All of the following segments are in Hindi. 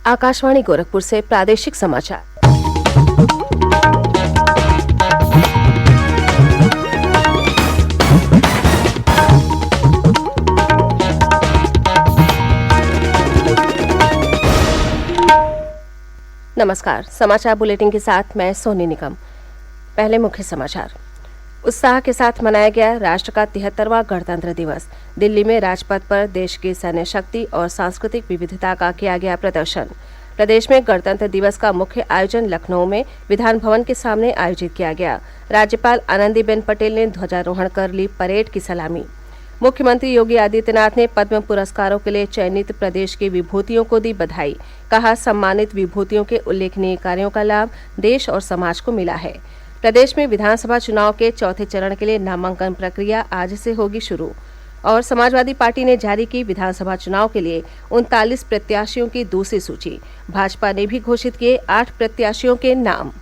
आकाशवाणी गोरखपुर से प्रादेशिक समाचार। नमस्कार, समाचार बुलेटिन के साथ मैं सोनी निगम। पहले मुख्य समाचार। उत्साह के साथ मनाया गया राष्ट्र का 73वां गणतंत्र दिवस। दिल्ली में राजपथ पर देश की सैन्य शक्ति और सांस्कृतिक विविधता का किया गया प्रदर्शन। प्रदेश में गणतंत्र दिवस का मुख्य आयोजन लखनऊ में विधान भवन के सामने आयोजित किया गया। राज्यपाल आनंदीबेन पटेल ने ध्वजारोहण कर ली परेड की सलामी। मुख्यमंत्री योगी आदित्यनाथ ने पद्म पुरस्कारों के लिए चयनित प्रदेश की विभूतियों को दी बधाई। कहा, सम्मानित विभूतियों के उल्लेखनीय कार्यों का लाभ देश और समाज को मिला है। प्रदेश में विधानसभा चुनाव के चौथे चरण के लिए नामांकन प्रक्रिया आज से होगी शुरू। और समाजवादी पार्टी ने जारी की विधानसभा चुनाव के लिए 39 प्रत्याशियों की दूसरी सूची। भाजपा ने भी घोषित किए 8 प्रत्याशियों के नाम।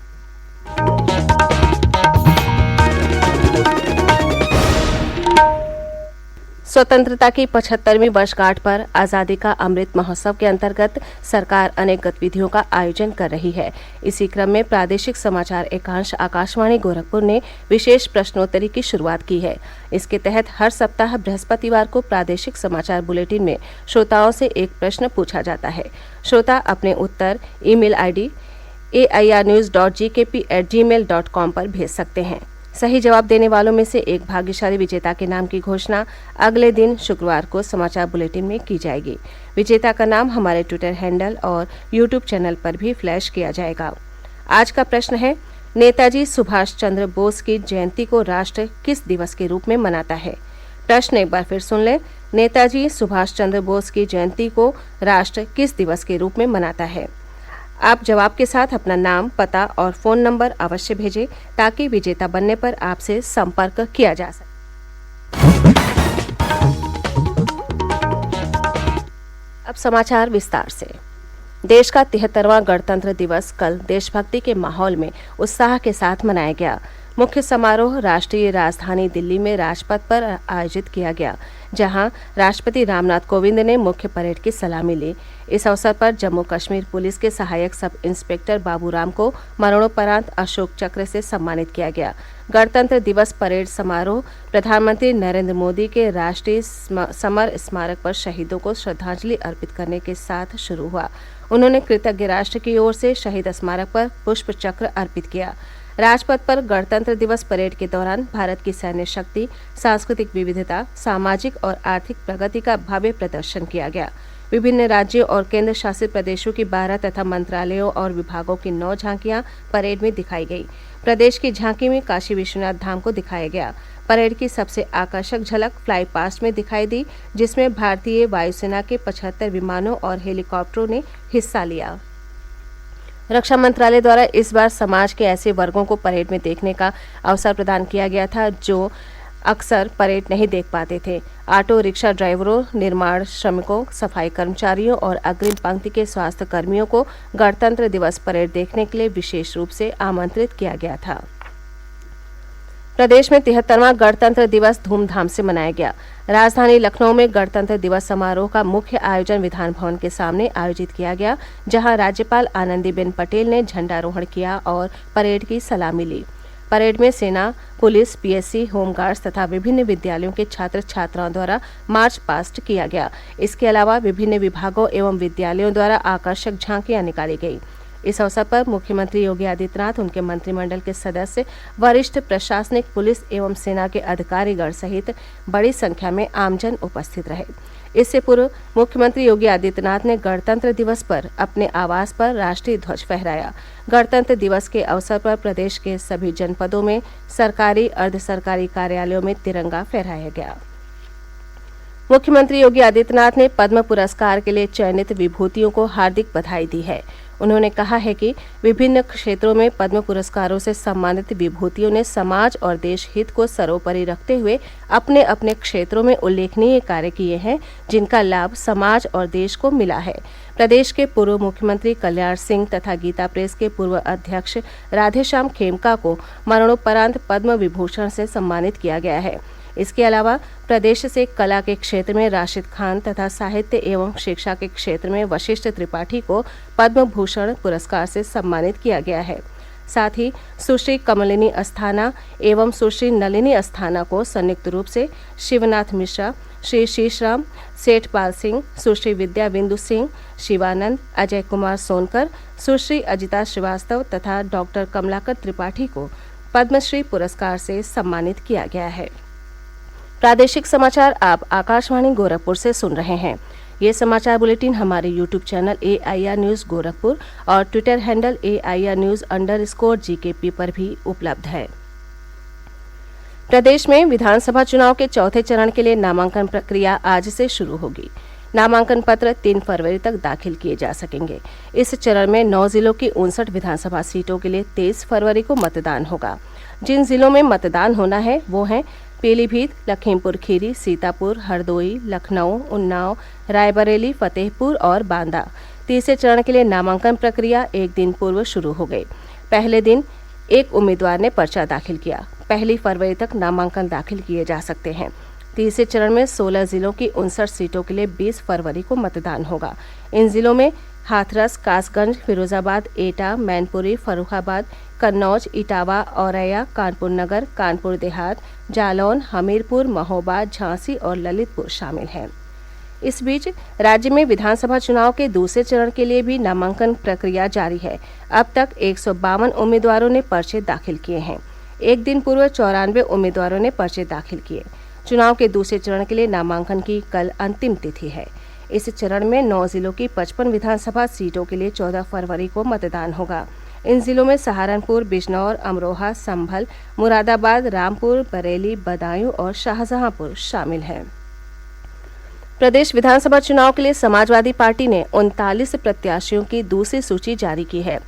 स्वतंत्रता की 75वीं वर्षगांठ पर आज़ादी का अमृत महोत्सव के अंतर्गत सरकार अनेक गतिविधियों का आयोजन कर रही है। इसी क्रम में प्रादेशिक समाचार एकांश आकाशवाणी गोरखपुर ने विशेष प्रश्नोत्तरी की शुरुआत की है। इसके तहत हर सप्ताह बृहस्पतिवार को प्रादेशिक समाचार बुलेटिन में श्रोताओं से एक प्रश्न पूछा जाता है। श्रोता अपने उत्तर ईमेल ID airnews.gkp@gmail.com पर भेज सकते हैं। सही जवाब देने वालों में से एक भाग्यशाली विजेता के नाम की घोषणा अगले दिन शुक्रवार को समाचार बुलेटिन में की जाएगी। विजेता का नाम हमारे ट्विटर हैंडल और यूट्यूब चैनल पर भी फ्लैश किया जाएगा। आज का प्रश्न है, नेताजी सुभाष चंद्र बोस की जयंती को राष्ट्र किस दिवस के रूप में मनाता है? प्रश्न एक बार फिर सुन लें। नेताजी सुभाष चंद्र बोस की जयंती को राष्ट्र किस दिवस के रूप में मनाता है? आप जवाब के साथ अपना नाम, पता और फोन नंबर अवश्य भेजें ताकि विजेता बनने पर आपसे संपर्क किया जा सके। अब समाचार विस्तार से। देश का 73वां गणतंत्र दिवस कल देशभक्ति के माहौल में उत्साह के साथ मनाया गया। मुख्य समारोह राष्ट्रीय राजधानी दिल्ली में राजपथ पर आयोजित किया गया, जहां राष्ट्रपति रामनाथ कोविंद ने मुख्य परेड की सलामी ली। इस अवसर पर जम्मू कश्मीर पुलिस के सहायक सब इंस्पेक्टर बाबूराम को मरणोपरांत अशोक चक्र से सम्मानित किया गया। गणतंत्र दिवस परेड समारोह प्रधानमंत्री नरेंद्र मोदी के राष्ट्रीय समर स्मारक पर शहीदों को श्रद्धांजलि अर्पित करने के साथ शुरू हुआ। उन्होंने कृतज्ञ राष्ट्र की ओर से शहीद स्मारक पर पुष्प चक्र अर्पित किया। राजपथ पर गणतंत्र दिवस परेड के दौरान भारत की सैन्य शक्ति, सांस्कृतिक विविधता, सामाजिक और आर्थिक प्रगति का भव्य प्रदर्शन किया गया। विभिन्न राज्यों और केंद्र शासित प्रदेशों की 12 तथा मंत्रालयों और विभागों की 9 झांकियां परेड में दिखाई गई। प्रदेश की झांकी में काशी विश्वनाथ धाम को दिखाया गया। परेड की सबसे आकर्षक झलक फ्लाई पास्ट में दिखाई दी, जिसमें भारतीय वायुसेना के 75 विमानों और हेलीकॉप्टरों ने हिस्सा लिया। रक्षा मंत्रालय द्वारा इस बार समाज के ऐसे वर्गों को परेड में देखने का अवसर प्रदान किया गया था जो अक्सर परेड नहीं देख पाते थे। ऑटो रिक्शा ड्राइवरों, निर्माण श्रमिकों, सफाई कर्मचारियों और अग्रिम पंक्ति के स्वास्थ्य कर्मियों को गणतंत्र दिवस परेड देखने के लिए विशेष रूप से आमंत्रित किया गया था। प्रदेश में 73वां गणतंत्र दिवस धूमधाम से मनाया गया। राजधानी लखनऊ में गणतंत्र दिवस समारोह का मुख्य आयोजन विधान भवन के सामने आयोजित किया गया, जहां राज्यपाल आनंदीबेन पटेल ने झंडारोहण किया और परेड की सलामी ली। परेड में सेना, पुलिस, PSC, होमगार्ड्स तथा विभिन्न विद्यालयों के छात्र छात्राओं द्वारा मार्च पास्ट किया गया। इसके अलावा विभिन्न विभागों एवं विद्यालयों द्वारा आकर्षक झांकियां निकाली गई। इस अवसर पर मुख्यमंत्री योगी आदित्यनाथ, उनके मंत्रिमंडल के सदस्य, वरिष्ठ प्रशासनिक, पुलिस एवं सेना के अधिकारीगण सहित बड़ी संख्या में आमजन उपस्थित रहे। इससे पूर्व मुख्यमंत्री योगी आदित्यनाथ ने गणतंत्र दिवस पर अपने आवास पर राष्ट्रीय ध्वज फहराया। गणतंत्र दिवस के अवसर पर प्रदेश के सभी जनपदों में सरकारी, अर्ध सरकारी कार्यालयों में तिरंगा फहराया गया। मुख्यमंत्री योगी आदित्यनाथ ने पद्म पुरस्कार के लिए चयनित विभूतियों को हार्दिक बधाई दी है। उन्होंने कहा है कि विभिन्न क्षेत्रों में पद्म पुरस्कारों से सम्मानित विभूतियों ने समाज और देश हित को सर्वोपरि रखते हुए अपने अपने क्षेत्रों में उल्लेखनीय कार्य किए हैं, जिनका लाभ समाज और देश को मिला है। प्रदेश के पूर्व मुख्यमंत्री कल्याण सिंह तथा गीता प्रेस के पूर्व अध्यक्ष राधेश्याम खेमका को मरणोपरांत पद्म विभूषण से सम्मानित किया गया है। इसके अलावा प्रदेश से कला के क्षेत्र में राशिद खान तथा साहित्य एवं शिक्षा के क्षेत्र में वशिष्ठ त्रिपाठी को पद्म भूषण पुरस्कार से सम्मानित किया गया है। साथ ही सुश्री कमलिनी अस्थाना एवं सुश्री नलिनी अस्थाना को संयुक्त रूप से शिवनाथ मिश्रा, श्री शीशराम सेठपाल सिंह, सुश्री विद्या बिंदु सिंह, शिवानंद, अजय कुमार सोनकर, सुश्री अजिता श्रीवास्तव तथा डॉक्टर कमलाकर त्रिपाठी को पद्मश्री पुरस्कार से सम्मानित किया गया है। प्रादेशिक समाचार आप आकाशवाणी गोरखपुर से सुन रहे हैं। ये समाचार बुलेटिन हमारे YouTube channel AIR news Gorakhpur और ट्विटर हैंडल AIR न्यूज़_GKP पर भी उपलब्ध है। प्रदेश में विधानसभा चुनाव के चौथे चरण के लिए नामांकन प्रक्रिया आज से शुरू होगी। नामांकन पत्र 3 फरवरी तक दाखिल किए जा सकेंगे। इस चरण में 9 जिलों की 59 विधानसभा सीटों के लिए 23 फरवरी को मतदान होगा। जिन जिलों में मतदान होना है वो हैं पीलीभीत, लखीमपुर खीरी, सीतापुर, हरदोई, लखनऊ, उन्नाव, रायबरेली, फतेहपुर और बांदा। तीसरे चरण के लिए नामांकन प्रक्रिया एक दिन पूर्व शुरू हो गई। पहले दिन एक उम्मीदवार ने पर्चा दाखिल किया। 1 फरवरी तक नामांकन दाखिल किए जा सकते हैं। तीसरे चरण में 16 जिलों की 59 सीटों के लिए 20 फरवरी को मतदान होगा। इन जिलों में हाथरस, कासगंज, फिरोजाबाद, एटा, मैनपुरी, फर्रुखाबाद, कन्नौज, इटावा, औरैया, कानपुर नगर, कानपुर देहात, जालौन, हमीरपुर, महोबा, झांसी और ललितपुर शामिल हैं। इस बीच राज्य में विधानसभा चुनाव के दूसरे चरण के लिए भी नामांकन प्रक्रिया जारी है। अब तक 152 उम्मीदवारों ने पर्चे दाखिल किए हैं। एक दिन पूर्व 94 उम्मीदवारों ने पर्चे दाखिल किए। चुनाव के दूसरे चरण के लिए नामांकन की कल अंतिम तिथि है। इस चरण में 9 जिलों की 55 विधानसभा सीटों के लिए 14 फरवरी को मतदान होगा। इन जिलों में सहारनपुर, बिजनौर, अमरोहा, संभल, मुरादाबाद, रामपुर, बरेली, बदायूं और शाहजहांपुर शामिल हैं। प्रदेश विधानसभा चुनाव के लिए समाजवादी पार्टी ने 39 प्रत्याशियों की दूसरी सूची जारी की है।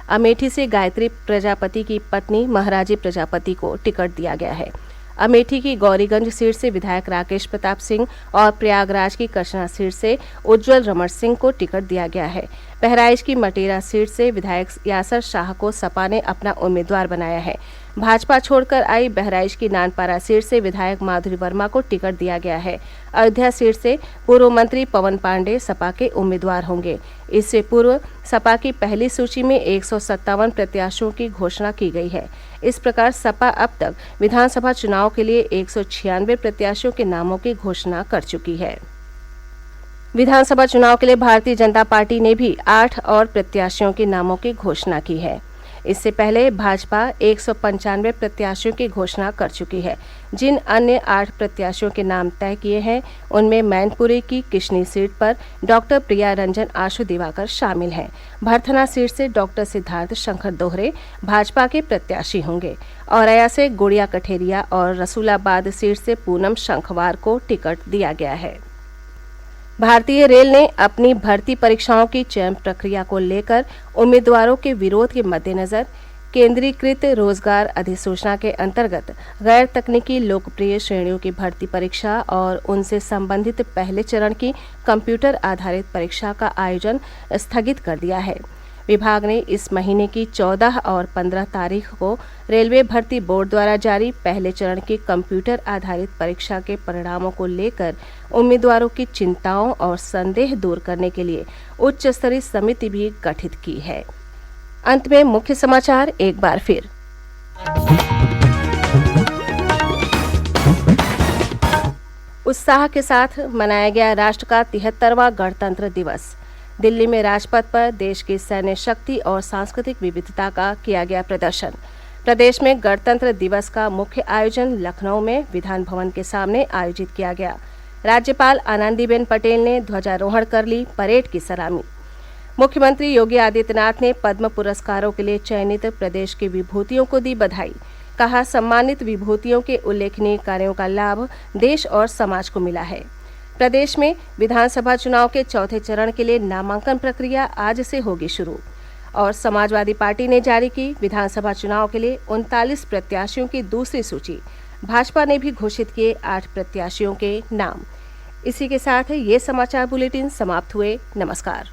अमेठी से गायत्री प्रजापति की पत्नी महाराजी प्रजापति को टिकट दिया गया है। अमेठी की गौरीगंज सीट से विधायक राकेश प्रताप सिंह और प्रयागराज की कचना सीट से उज्जवल रमण सिंह को टिकट दिया गया है। बहराइच की मटेरा सीट से विधायक यासर शाह को सपा ने अपना उम्मीदवार बनाया है। भाजपा छोड़कर आई बहराइच की नानपारा सीट से विधायक माधुरी वर्मा को टिकट दिया गया है। अयोध्या सीट से पूर्व मंत्री पवन पांडे सपा के उम्मीदवार होंगे। इससे पूर्व सपा की पहली सूची में 157 प्रत्याशियों की घोषणा की गई है। इस प्रकार सपा अब तक विधानसभा चुनाव के लिए 196 प्रत्याशियों के नामों की घोषणा कर चुकी है। विधानसभा चुनाव के लिए भारतीय जनता पार्टी ने भी 8 और प्रत्याशियों के नामों की घोषणा की है। इससे पहले भाजपा 195 प्रत्याशियों की घोषणा कर चुकी है। जिन अन्य 8 प्रत्याशियों के नाम तय किए हैं उनमें मैनपुरी की किशनी सीट पर डॉक्टर प्रिया रंजन आशु दिवाकर शामिल हैं। भरथना सीट से डॉक्टर सिद्धार्थ शंकर दोहरे भाजपा के प्रत्याशी होंगे। औरैया से गुड़िया कठेरिया और रसूलाबाद सीट से पूनम शंखवार को टिकट दिया गया है। भारतीय रेल ने अपनी भर्ती परीक्षाओं की चयन प्रक्रिया को लेकर उम्मीदवारों के विरोध के मद्देनजर केंद्रीकृत रोजगार अधिसूचना के अंतर्गत गैर तकनीकी लोकप्रिय श्रेणियों की भर्ती परीक्षा और उनसे संबंधित पहले चरण की कंप्यूटर आधारित परीक्षा का आयोजन स्थगित कर दिया है। विभाग ने इस महीने की 14 और 15 तारीख को रेलवे भर्ती बोर्ड द्वारा जारी पहले चरण की कंप्यूटर आधारित परीक्षा के परिणामों को लेकर उम्मीदवारों की चिंताओं और संदेह दूर करने के लिए उच्च स्तरीय समिति भी गठित की है। अंत में मुख्य समाचार एक बार फिर। उत्साह के साथ मनाया गया राष्ट्र का 73वां गणतंत्र दिवस। दिल्ली में राजपथ पर देश की सैन्य शक्ति और सांस्कृतिक विविधता का किया गया प्रदर्शन। प्रदेश में गणतंत्र दिवस का मुख्य आयोजन लखनऊ में विधान भवन के सामने आयोजित किया गया। राज्यपाल आनंदीबेन पटेल ने ध्वजारोहण कर ली परेड की सलामी। मुख्यमंत्री योगी आदित्यनाथ ने पद्म पुरस्कारों के लिए चयनित प्रदेश की विभूतियों को दी बधाई। कहा, सम्मानित विभूतियों के उल्लेखनीय कार्यों का लाभ देश और समाज को मिला है। प्रदेश में विधानसभा चुनाव के चौथे चरण के लिए नामांकन प्रक्रिया आज से होगी शुरू। और समाजवादी पार्टी ने जारी की विधानसभा चुनाव के लिए 39 प्रत्याशियों की दूसरी सूची। भाजपा ने भी घोषित किए 8 प्रत्याशियों के नाम। इसी के साथ ये समाचार बुलेटिन समाप्त हुए। नमस्कार।